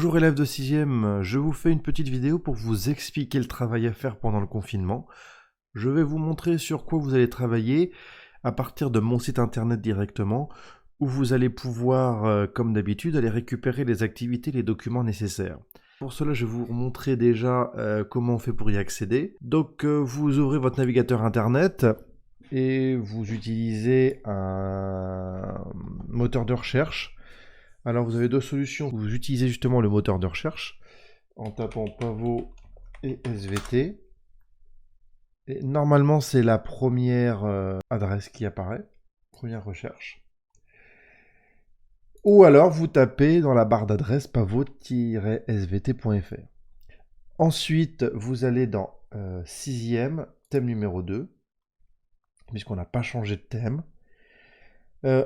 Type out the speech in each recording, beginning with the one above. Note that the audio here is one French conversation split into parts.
Bonjour élèves de 6e, je vous fais une petite vidéo pour vous expliquer le travail à faire pendant le confinement. Je vais vous montrer sur quoi vous allez travailler à partir de mon site internet directement, où vous allez pouvoir, comme d'habitude, aller récupérer les activités, les documents nécessaires. Pour cela, je vais vous montrer déjà comment on fait pour y accéder. Donc vous ouvrez votre navigateur internet et vous utilisez un moteur de recherche. Alors vous avez deux solutions. Vous utilisez justement le moteur de recherche en tapant Pavot et SVT. Et normalement c'est la première adresse qui apparaît, première recherche. Ou alors vous tapez dans la barre d'adresse pavot-svt.fr. Ensuite vous allez dans 6e, thème numéro 2, puisqu'on n'a pas changé de thème.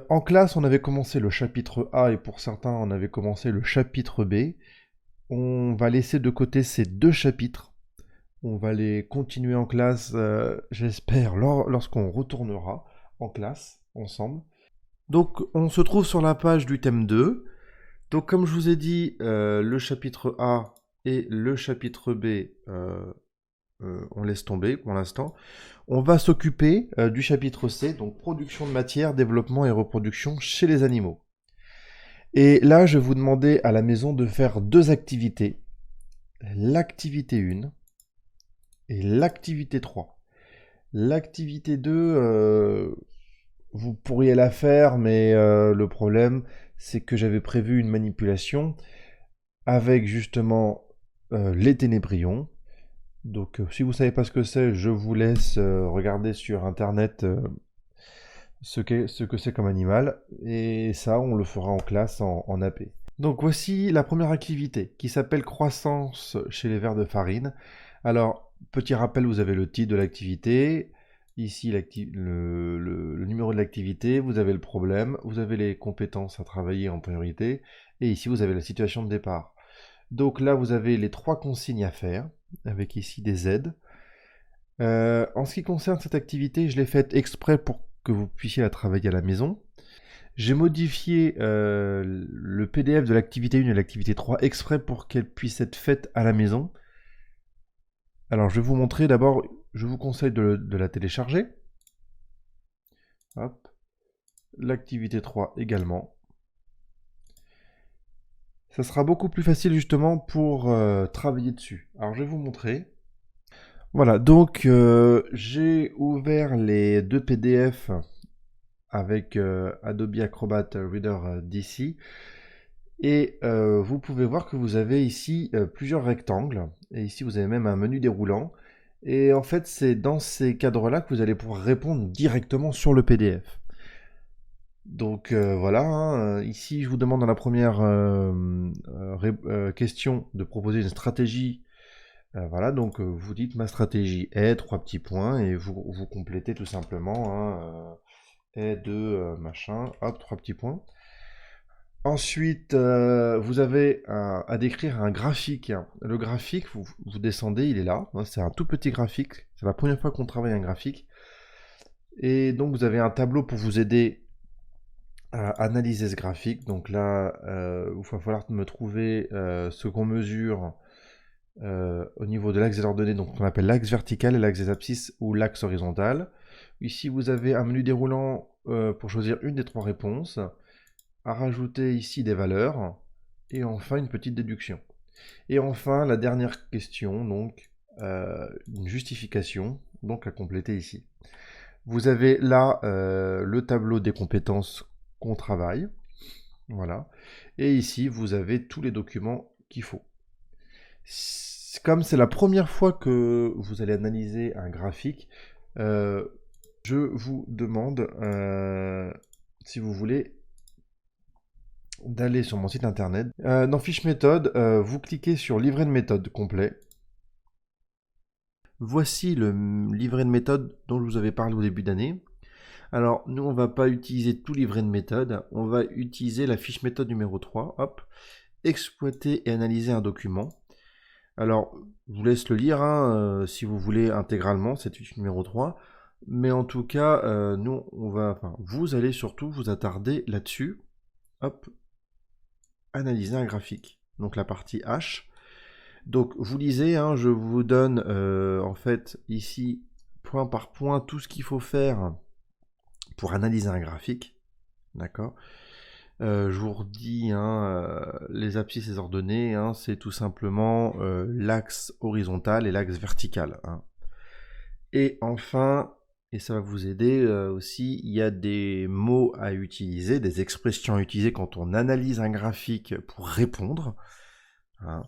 En classe, on avait commencé le chapitre A et pour certains, on avait commencé le chapitre B. On va laisser de côté ces deux chapitres. On va les continuer en classe, j'espère, lorsqu'on retournera en classe ensemble. Donc, on se trouve sur la page du thème 2. Donc, comme je vous ai dit, le chapitre A et le chapitre B, on laisse tomber pour l'instant. On va s'occuper du chapitre C, donc production de matière, développement et reproduction chez les animaux. Et là, je vais vous demander à la maison de faire deux activités. L'activité 1 et l'activité 3. L'activité 2, vous pourriez la faire, mais le problème, c'est que j'avais prévu une manipulation avec justement les ténébrions. Donc si vous ne savez pas ce que c'est, je vous laisse regarder sur internet ce que c'est comme animal. Et ça, on le fera en classe en AP. Donc voici la première activité qui s'appelle croissance chez les vers de farine. Alors, petit rappel, vous avez le titre de l'activité, ici le numéro de l'activité, vous avez le problème, vous avez les compétences à travailler en priorité, et ici vous avez la situation de départ. Donc là, vous avez les trois consignes à faire, avec ici des aides. En ce qui concerne cette activité, je l'ai faite exprès pour que vous puissiez la travailler à la maison. J'ai modifié le PDF de l'activité 1 et l'activité 3 exprès pour qu'elle puisse être faite à la maison. Alors je vais vous montrer d'abord, je vous conseille de la télécharger. Hop. L'activité 3 également. Ça sera beaucoup plus facile justement pour travailler dessus. Alors je vais vous montrer. Voilà, donc j'ai ouvert les deux PDF avec Adobe Acrobat Reader DC. Et vous pouvez voir que vous avez ici plusieurs rectangles. Et ici, vous avez même un menu déroulant. Et en fait, c'est dans ces cadres-là que vous allez pouvoir répondre directement sur le PDF. Donc voilà, hein, ici, je vous demande dans la première question de proposer une stratégie. Voilà, donc vous dites ma stratégie est, 3 petits points, et vous complétez tout simplement, hein, est de machin, hop, 3 petits points. Ensuite, vous avez à décrire un graphique. Le graphique, vous descendez, il est là. C'est un tout petit graphique. C'est la première fois qu'on travaille un graphique. Et donc, vous avez un tableau pour vous aider à analyser ce graphique. Donc là, il va falloir me trouver ce qu'on mesure au niveau de l'axe des ordonnées. Donc, on appelle l'axe vertical et l'axe des abscisses ou l'axe horizontal. Ici, vous avez un menu déroulant pour choisir une des trois réponses. À rajouter ici des valeurs, et enfin une petite déduction. Et enfin, la dernière question, donc une justification, donc à compléter ici. Vous avez là le tableau des compétences qu'on travaille, voilà, et ici vous avez tous les documents qu'il faut. Comme c'est la première fois que vous allez analyser un graphique, je vous demande, si vous voulez, d'aller sur mon site internet. Dans fiche méthode, vous cliquez sur livret de méthode complet. Voici le livret de méthode dont je vous avais parlé au début d'année. Alors, nous, on ne va pas utiliser tout livret de méthode, on va utiliser la fiche méthode numéro 3. Hop, exploiter et analyser un document. Alors, je vous laisse le lire hein, si vous voulez intégralement, cette fiche numéro 3. Mais en tout cas, nous, vous allez surtout vous attarder là-dessus. Hop, analyser un graphique. donc la partie H. Donc vous lisez, hein, je vous donne en fait ici point par point tout ce qu'il faut faire pour analyser un graphique, d'accord. Je vous redis, hein, les abscisses et les ordonnées, hein, c'est tout simplement l'axe horizontal et l'axe vertical, hein. Et enfin, et ça va vous aider aussi, il y a des mots à utiliser, des expressions à utiliser quand on analyse un graphique pour répondre, hein.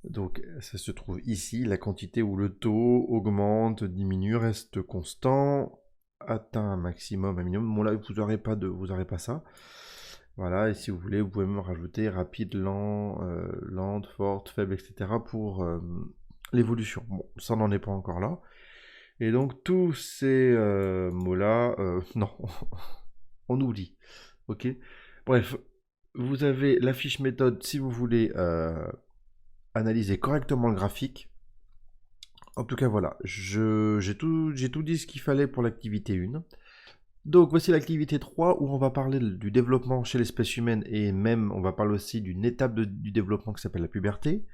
Donc ça se trouve ici, la quantité où le taux augmente, diminue, reste constant, atteint un maximum, un minimum. Bon là, vous n'aurez pas ça. Voilà, et si vous voulez, vous pouvez même rajouter rapide, lent, lente, forte, faible, etc. pour l'évolution. Bon, ça n'en est pas encore là. Et donc tous ces mots-là, non, on oublie. Ok. Bref, vous avez la fiche méthode si vous voulez analyser correctement le graphique. En tout cas, voilà, j'ai tout dit ce qu'il fallait pour l'activité 1. Donc voici l'activité 3 où on va parler du développement chez l'espèce humaine et même on va parler aussi d'une étape du développement qui s'appelle la puberté.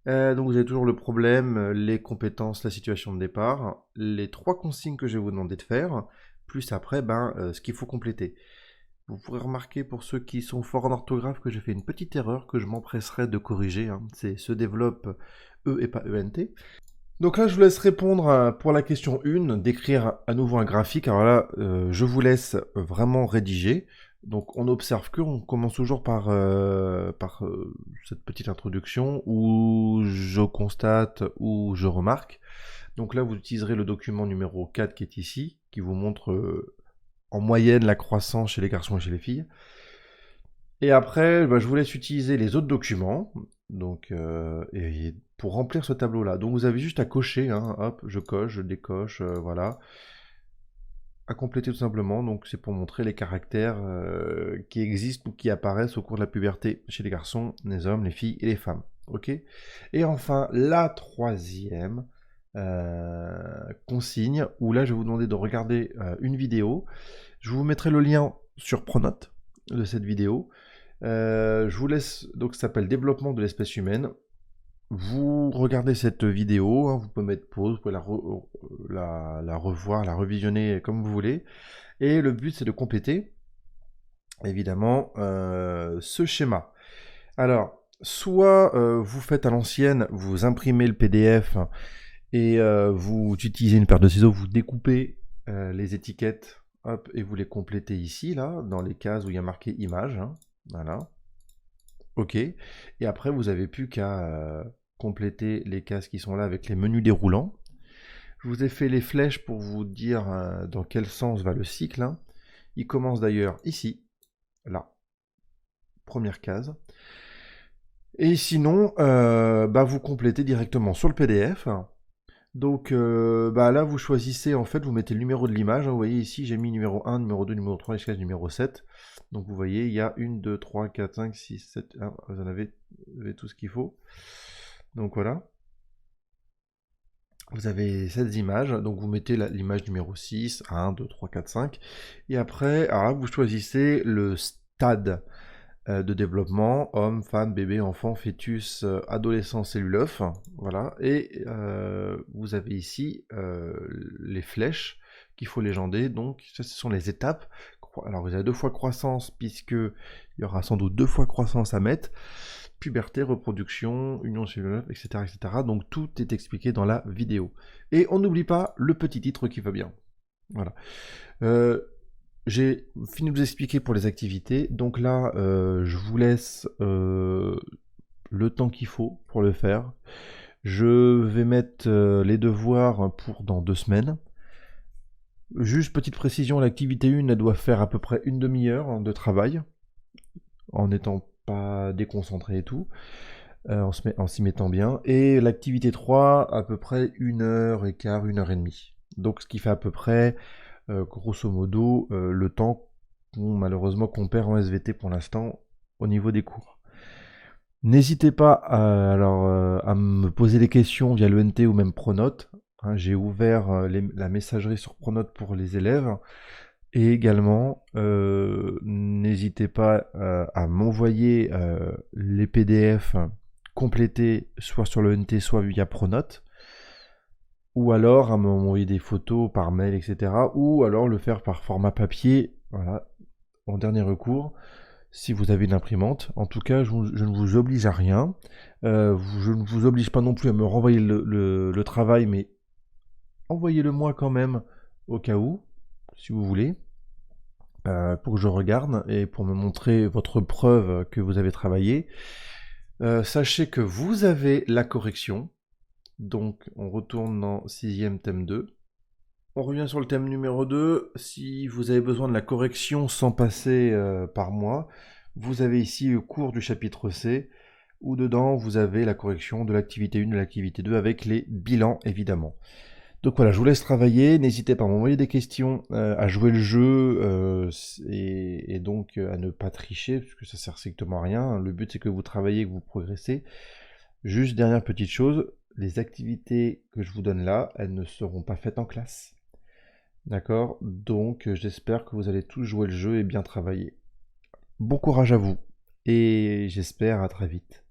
Donc vous avez toujours le problème, les compétences, la situation de départ, les 3 consignes que je vais vous demander de faire, plus après ce qu'il faut compléter. Vous pourrez remarquer pour ceux qui sont forts en orthographe que j'ai fait une petite erreur que je m'empresserai de corriger, hein. C'est se développe E et pas ENT. Donc là, je vous laisse répondre pour la question 1, décrire à nouveau un graphique. Alors là, je vous laisse vraiment rédiger. Donc on observe que, on commence toujours par cette petite introduction où je constate, où je remarque. Donc là, vous utiliserez le document numéro 4 qui est ici, qui vous montre en moyenne la croissance chez les garçons et chez les filles. Et après, je vous laisse utiliser les autres documents, donc, et pour remplir ce tableau-là. Donc vous avez juste à cocher, hein, hop, je coche, je décoche, voilà. À compléter tout simplement, donc c'est pour montrer les caractères qui existent ou qui apparaissent au cours de la puberté chez les garçons, les hommes, les filles et les femmes. Ok. Et enfin, la troisième consigne, où là je vais vous demander de regarder une vidéo. Je vous mettrai le lien sur Pronote de cette vidéo. Je vous laisse, donc ça s'appelle Développement de l'espèce humaine. Vous regardez cette vidéo, hein, vous pouvez mettre pause, vous pouvez la revoir, la revisionner comme vous voulez. Et le but c'est de compléter, évidemment, ce schéma. Alors, soit vous faites à l'ancienne, vous imprimez le PDF et vous utilisez une paire de ciseaux, vous découpez les étiquettes, hop, et vous les complétez ici, là, dans les cases où il y a marqué image, hein, voilà. Ok. Et après, vous avez plus qu'à compléter les cases qui sont là avec les menus déroulants. Je vous ai fait les flèches pour vous dire dans quel sens va le cycle, hein. Il commence d'ailleurs ici, là, première case. Et sinon, vous complétez directement sur le PDF. Donc là, vous choisissez, en fait, vous mettez le numéro de l'image, hein. Vous voyez ici, j'ai mis numéro 1, numéro 2, numéro 3, jusqu'à numéro 7. Donc vous voyez, il y a 1, 2, 3, 4, 5, 6, 7, 1, vous en avez tout ce qu'il faut. Donc voilà. Vous avez cette image, donc vous mettez l'image numéro 6, 1, 2, 3, 4, 5. Et après, vous choisissez le stade de développement, homme, femme, bébé, enfant, fœtus, adolescent, cellule œuf, voilà. Et vous avez ici les flèches qu'il faut légender, donc ça, ce sont les étapes. Alors vous avez 2 fois croissance, puisque il y aura sans doute 2 fois croissance à mettre, puberté, reproduction, union cellulaire, etc., etc. Donc tout est expliqué dans la vidéo. Et on n'oublie pas le petit titre qui va bien. Voilà. J'ai fini de vous expliquer pour les activités, donc là je vous laisse le temps qu'il faut pour le faire. Je vais mettre les devoirs pour dans 2 semaines. Juste petite précision, l'activité 1, elle doit faire à peu près une demi-heure de travail, en n'étant pas déconcentré et tout, en s'y mettant bien. Et l'activité 3, à peu près 1h15, 1h30. Donc ce qui fait à peu près grosso modo, le temps malheureusement qu'on perd en SVT pour l'instant au niveau des cours. N'hésitez pas à me poser des questions via l'ENT ou même Pronote, hein. J'ai ouvert la messagerie sur Pronote pour les élèves. Et également, n'hésitez n'hésitez pas à m'envoyer les PDF complétés, soit sur le NT, soit via Pronote, ou alors à m'envoyer des photos par mail, etc. Ou alors le faire par format papier, voilà, en dernier recours, si vous avez une imprimante. En tout cas, je ne vous oblige à rien. Je ne vous oblige pas non plus à me renvoyer le travail, mais envoyez-le moi quand même, au cas où, si vous voulez, pour que je regarde et pour me montrer votre preuve que vous avez travaillé. Sachez que vous avez la correction. Donc, on retourne dans sixième thème 2. On revient sur le thème numéro 2. Si vous avez besoin de la correction sans passer par moi, vous avez ici le cours du chapitre C, où dedans vous avez la correction de l'activité 1 et de l'activité 2 avec les bilans évidemment. Donc voilà, je vous laisse travailler. N'hésitez pas à m'envoyer des questions, à jouer le jeu et donc à ne pas tricher, parce que ça sert strictement à rien. Le but c'est que vous travaillez, que vous progressez. Juste dernière petite chose, les activités que je vous donne là, elles ne seront pas faites en classe. D'accord? Donc j'espère que vous allez tous jouer le jeu et bien travailler. Bon courage à vous et j'espère à très vite.